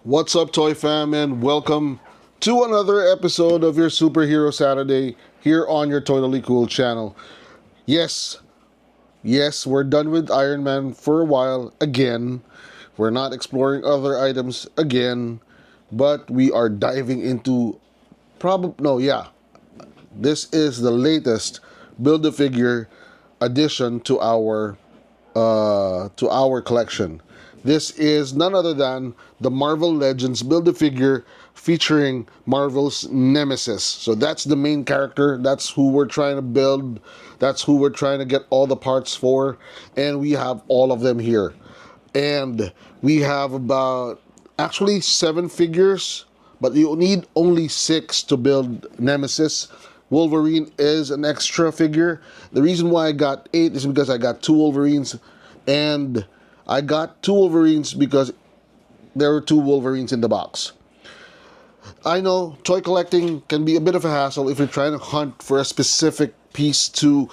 What's up, Toy Fam, and welcome to another episode of your Superhero Saturday here on your Totally Cool channel. Yes, we're done with Iron Man for a while again. We're not exploring other items again, but we are diving into this is the latest Build-A-Figure addition to our collection. This is none other than the Marvel Legends Build-A-Figure featuring Marvel's Nemesis. So that's the main character. That's who we're trying to build. That's who we're trying to get all the parts for. And we have all of them here. And we have about actually 7 figures, but you need only 6 to build Nemesis. Wolverine is an extra figure. The reason why I got 8 is because I got 2 Wolverines, and I got 2 Wolverines because there were 2 Wolverines in the box. I know toy collecting can be a bit of a hassle if you're trying to hunt for a specific piece to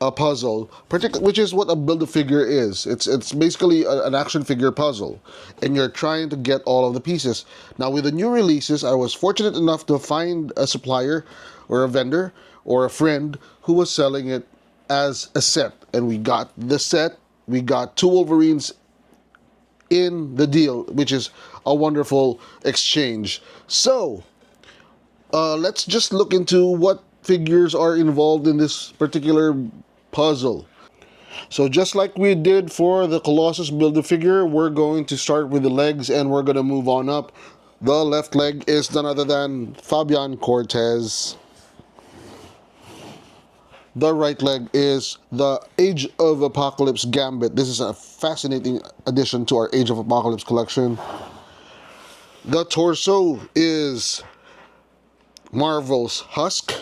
a puzzle, which is what a Build-A-Figure is. It's basically an action figure puzzle, and you're trying to get all of the pieces. Now, with the new releases, I was fortunate enough to find a supplier or a vendor or a friend who was selling it as a set, and we got the set. We got 2 Wolverines in the deal, which is a wonderful exchange. So, let's just look into what figures are involved in this particular puzzle. So just like we did for the Colossus Build-A-Figure, we're going to start with the legs and we're going to move on up. The left leg is none other than Fabian Cortez. The right leg is the Age of Apocalypse Gambit. This is a fascinating addition to our Age of Apocalypse collection. The torso is Marvel's Husk.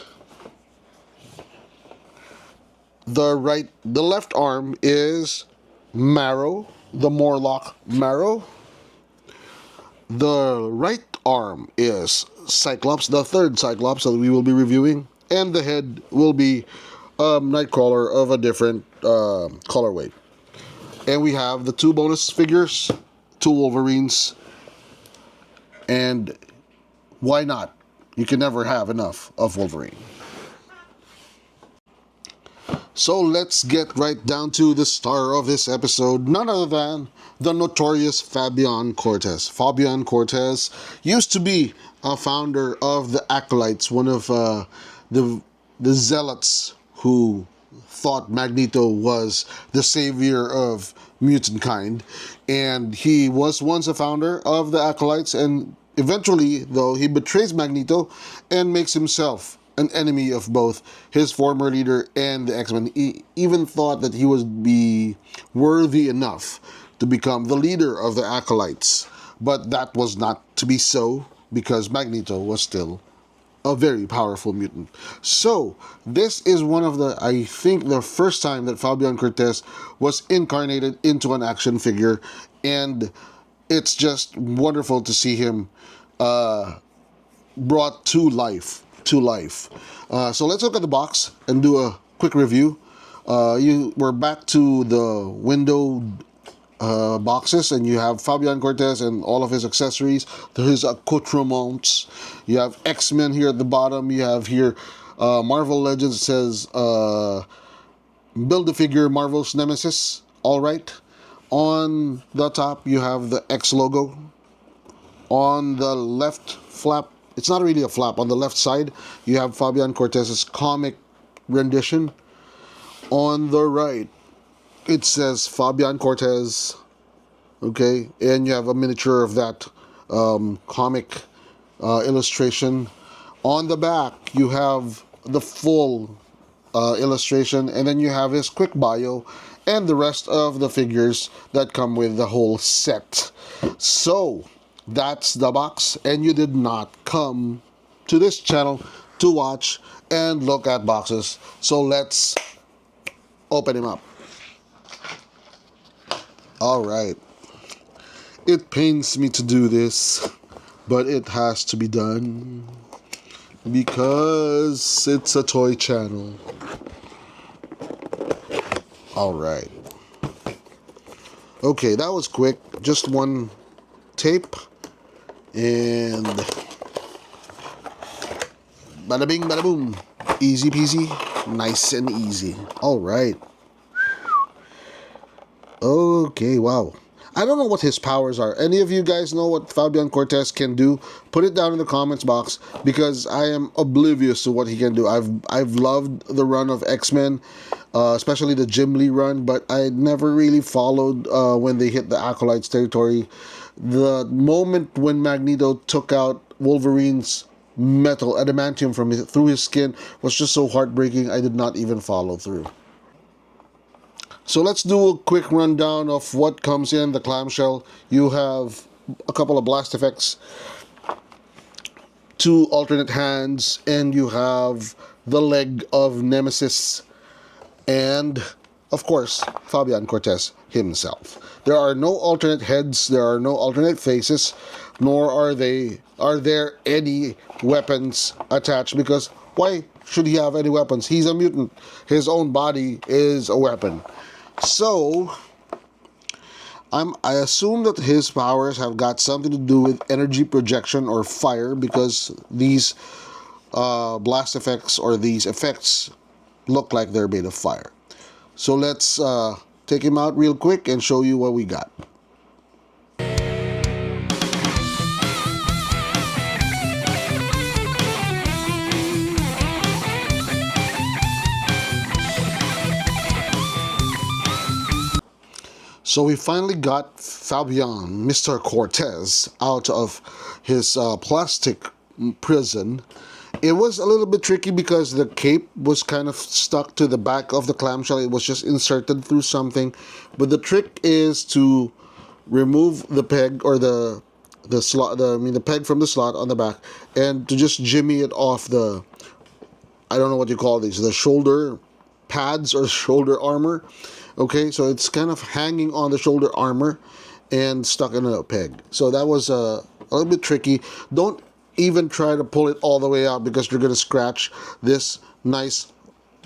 The left arm is Marrow, the Morlock Marrow. The right arm is Cyclops, the third Cyclops that we will be reviewing. And the head will be Nightcrawler of a different colorway. And we have the 2 bonus figures, 2 Wolverines. And why not? You can never have enough of Wolverine. So let's get right down to the star of this episode, none other than the notorious Fabian Cortez. Fabian Cortez used to be a founder of the Acolytes, one of the zealots who thought Magneto was the savior of mutant kind. And he was once a founder of the Acolytes, and eventually, though, he betrays Magneto and makes himself an enemy of both his former leader and the X-Men. He even thought that he would be worthy enough to become the leader of the Acolytes. But that was not to be so, because Magneto was still a very powerful mutant. So, this is one of I think the first time that Fabian Cortez was incarnated into an action figure, and it's just wonderful to see him brought to life. So let's look at the box and do a quick review. We're back to the window boxes, and you have Fabian Cortez and all of his accessories, his accoutrements. You have X-Men here at the bottom. You have here Marvel Legends. It says Build-A-Figure Marvel's Nemesis. All right. On the top, you have the X logo. On the left flap, it's not really a flap. On the left side, you have Fabian Cortez's comic rendition. On the right, it says Fabian Cortez. Okay, and you have a miniature of that comic illustration. On the back, you have the full illustration, and then you have his quick bio and the rest of the figures that come with the whole set. So that's the box, and you did not come to this channel to watch and look at boxes. So let's open him up. All right. It pains me to do this, but it has to be done because it's a toy channel. All right. Okay, that was quick. Just one tape And bada bing, bada boom. Easy peasy, nice and easy. All right. Okay, wow. I don't know what his powers are. Any of you guys know what Fabian Cortez can do? Put it down in the comments box because I am oblivious to what he can do. I've loved the run of X-Men, especially the Jim Lee run, but I never really followed when they hit the Acolytes territory. The moment when Magneto took out Wolverine's metal adamantium through his skin was just so heartbreaking. I did not even follow through. So let's do a quick rundown of what comes in the clamshell. You have a couple of blast effects, two alternate hands, and you have the leg of Nemesis, and of course Fabian Cortez himself. There are no alternate heads, there are no alternate faces, nor are there any weapons attached, because why should he have any weapons? He's a mutant. His own body is a weapon. So I assume that his powers have got something to do with energy projection or fire, because these blast effects or these effects look like they're made of fire. So let's take him out real quick and show you what we got. So we finally got Fabian, Mr. Cortez, out of his plastic prison. It was a little bit tricky because the cape was kind of stuck to the back of the clamshell. It was just inserted through something. But the trick is to remove the peg or the slot, the peg from the slot on the back, and to just jimmy it off the, I don't know what you call these, the shoulder pads or shoulder armor. Okay, so it's kind of hanging on the shoulder armor and stuck in a peg. So that was a little bit tricky. Don't even try to pull it all the way out, because you're going to scratch this nice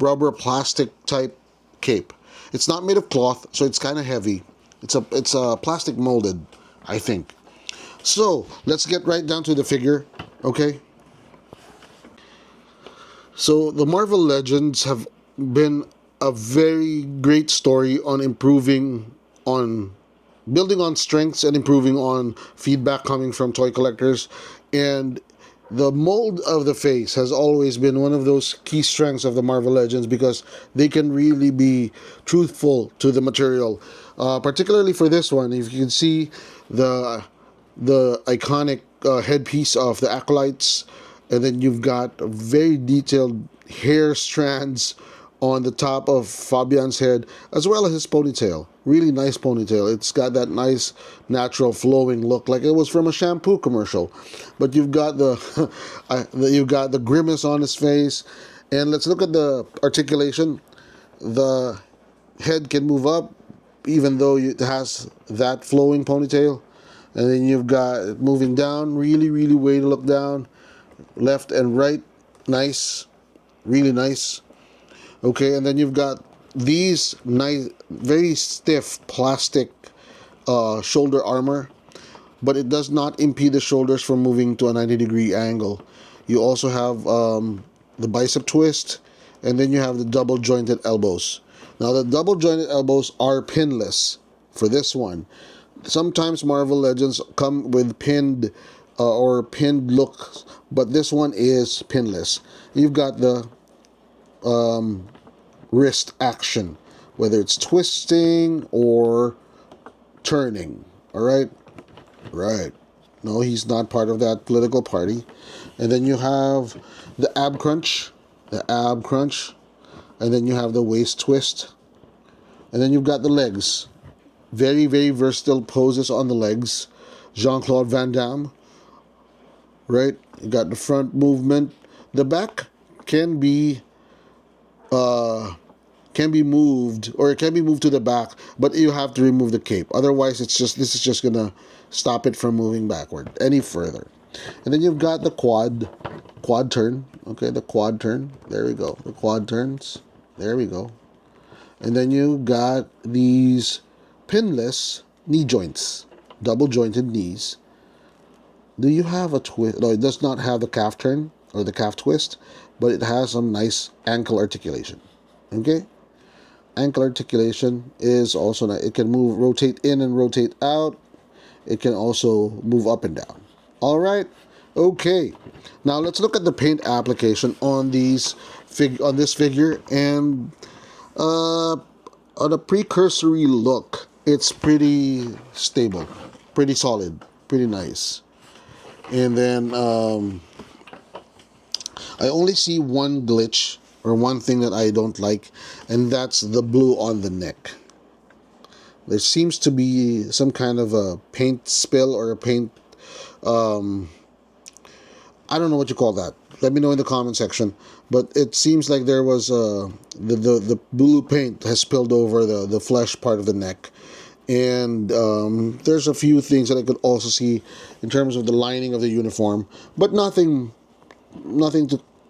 rubber plastic type cape. It's not made of cloth, so it's kind of heavy. It's a plastic molded, I think. So let's get right down to the figure, okay? So the Marvel Legends have been a very great story on improving on building on strengths and improving on feedback coming from toy collectors. And the mold of the face has always been one of those key strengths of the Marvel Legends, because they can really be truthful to the material. Particularly for this one, if you can see the iconic headpiece of the Acolytes, and then you've got very detailed hair strands on the top of Fabian's head, as well as his ponytail. Really nice ponytail. It's got that nice natural flowing look, like it was from a shampoo commercial. But you've got you've got the grimace on his face, and let's look at the articulation. The head can move up, even though it has that flowing ponytail, and then you've got it moving down. Really way to look down, left and right. Nice, really nice. Okay, and then you've got these nice, very stiff plastic shoulder armor, but it does not impede the shoulders from moving to a 90-degree angle. You also have the bicep twist, and then you have the double jointed elbows. Now the double jointed elbows are pinless for this one. Sometimes Marvel Legends come with pinned or pinned looks, but this one is pinless. You've got the wrist action, whether it's twisting or turning. All right, right. No, he's not part of that political party. And then you have the ab crunch, and then you have the waist twist, and then you've got the legs. Very versatile poses on the legs. Jean-Claude Van Damme. Right, you got the front movement. The back can be moved, or it can be moved to the back, but you have to remove the cape. Otherwise, this is just gonna stop it from moving backward any further. And then you've got the quad turn. Okay, the quad turn. There we go. The quad turns. There we go. And then you got these pinless knee joints, double jointed knees. Do you have a twist? No, it does not have the calf turn or the calf twist, but it has some nice ankle articulation. Okay, ankle articulation is also nice. It can move, rotate in and rotate out. It can also move up and down. All right. Okay. Now let's look at the paint application on this figure, and on a precursory look, it's pretty stable, pretty solid, pretty nice. And then I only see one glitch or one thing that I don't like, and that's the blue on the neck. There seems to be some kind of a paint spill or a paint. I don't know what you call that. Let me know in the comment section. But it seems like there was the blue paint has spilled over the flesh part of the neck. And there's a few things that I could also see in terms of the lining of the uniform, but nothing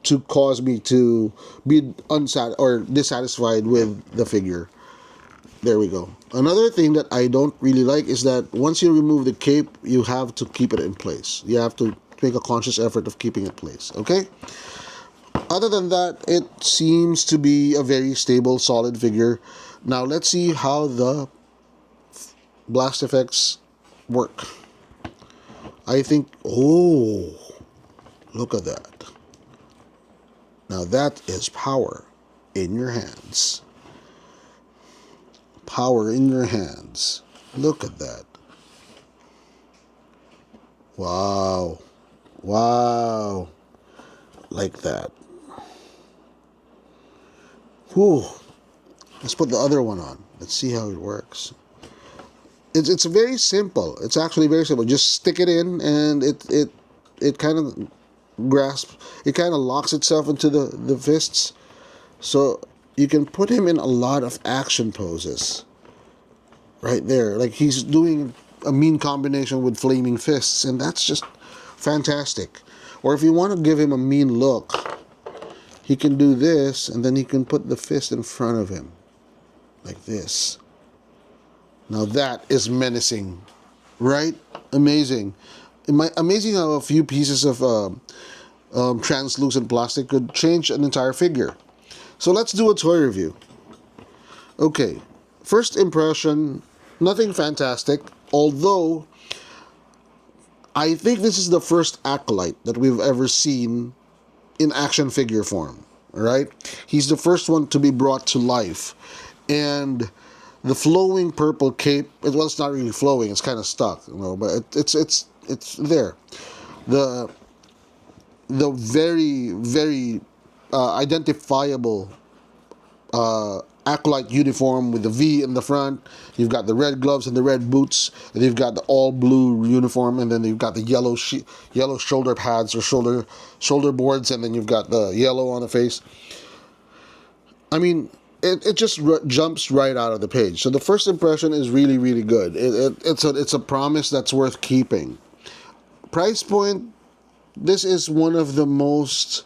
to cause me to be dissatisfied with the figure. There we go. Another thing that I don't really like is that once you remove the cape, you have to keep it in place. You have to make a conscious effort of keeping it in place. Okay? Other than that, it seems to be a very stable, solid figure. Now let's see how the blast effects work. I think, oh, look at that. Now that is power in your hands. Power in your hands. Look at that. Wow. Wow. Like that. Whew. Let's put the other one on. Let's see how it works. It's very simple. It's actually very simple. Just stick it in, and it kind of grasps. It kind of locks itself into the fists. So you can put him in a lot of action poses. Right there, like he's doing a mean combination with flaming fists, and that's just fantastic. Or if you want to give him a mean look, he can do this, and then he can put the fist in front of him, like this. Now that is menacing, right? Amazing. Amazing how a few pieces of translucent plastic could change an entire figure. So let's do a toy review. Okay, first impression, nothing fantastic, although I think this is the first Acolyte that we've ever seen in action figure form, right? He's the first one to be brought to life. And the flowing purple cape, well, it's not really flowing, it's kind of stuck, but it's there. The very, very identifiable Acolyte uniform with the V in the front. You've got the red gloves and the red boots, and you've got the all blue uniform, and then you've got the yellow shoulder pads or shoulder boards, and then you've got the yellow on the face. I mean, it just jumps right out of the page. So the first impression is really, really good. It's a promise that's worth keeping. Price point, this is one of the most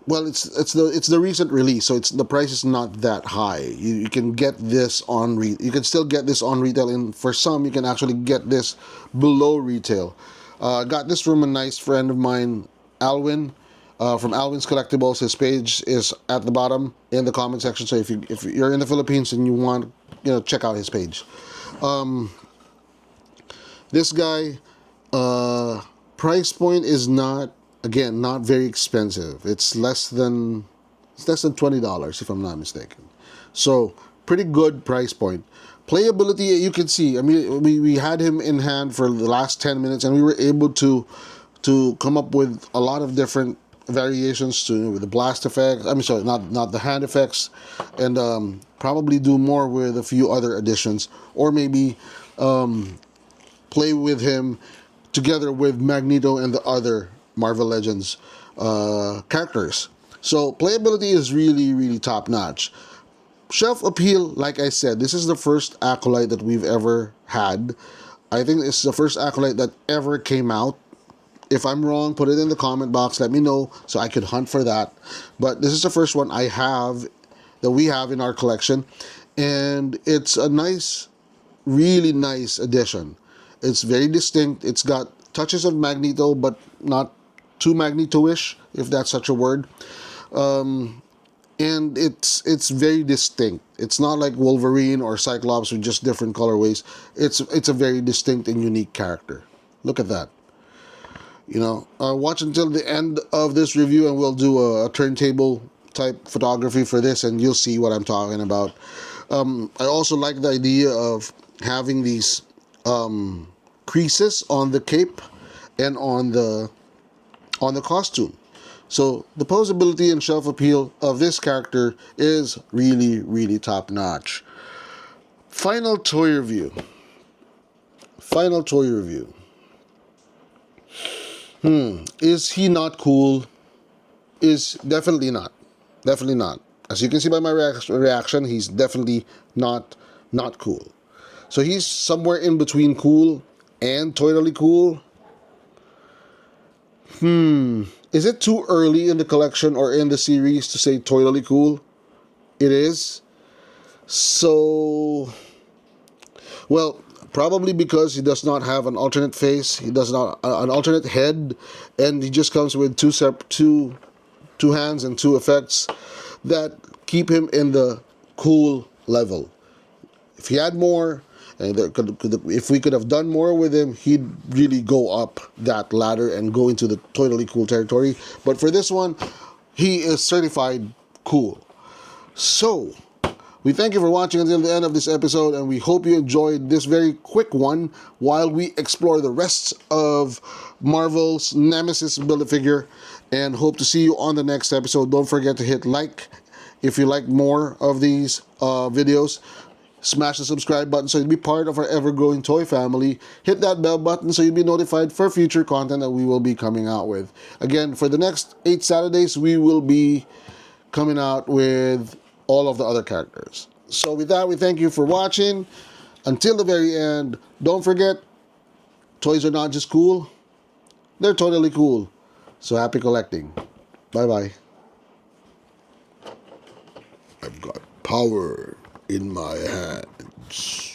well, it's the recent release, so the price is not that high. You can get this on you can still get this on retail, and for some you can actually get this below retail. Got this from a nice friend of mine, Alwin, from Alwin's Collectibles. His page is at the bottom in the comment section. So if you're in the Philippines and you want, check out his page. This guy, price point is not very expensive. It's less than $20 if I'm not mistaken. So pretty good price point. Playability, you can see. I mean, we had him in hand for the last 10 minutes, and we were able to come up with a lot of different variations with the blast effects. I mean, sorry, not the hand effects, and probably do more with a few other additions, or maybe play with him together with Magneto and the other Marvel Legends characters. So playability is really, really top notch. Shelf appeal, like I said, this is the first Acolyte that we've ever had. I think it's the first Acolyte that ever came out. If I'm wrong, put it in the comment box. Let me know so I could hunt for that. But this is the first one that we have in our collection, and it's a nice, really nice addition. It's very distinct. It's got touches of Magneto, but not too Magneto-ish, if that's such a word. And it's very distinct. It's not like Wolverine or Cyclops with just different colorways. It's a very distinct and unique character. Look at that. Watch until the end of this review, and we'll do a turntable type photography for this, and you'll see what I'm talking about. I also like the idea of having these creases on the cape and on the costume. So the posability and shelf appeal of this character is really, really top notch. Final toy review. Is he not cool? Is definitely not. Definitely not. As you can see by my reaction, he's definitely not cool. So he's somewhere in between cool and totally cool. Is it too early in the collection or in the series to say totally cool? It is. So, well, probably because he does not have an alternate face, he does not an alternate head, and he just comes with two hands and two effects that keep him in the cool level. If he had more, and if we could have done more with him, he'd really go up that ladder and go into the totally cool territory. But for this one, he is certified cool. So, we thank you for watching until the end of this episode, and we hope you enjoyed this very quick one while we explore the rest of Marvel's Nemesis Build-A-Figure, and hope to see you on the next episode. Don't forget to hit like if you like more of these videos. Smash the subscribe button so you'll be part of our ever-growing toy family. Hit that bell button so you'll be notified for future content that we will be coming out with. Again, for the next 8 Saturdays, we will be coming out with all of the other characters. So with that, we thank you for watching. Until the very end, don't forget, toys are not just cool, they're totally cool. So happy collecting. Bye-bye. I've got power in my hands.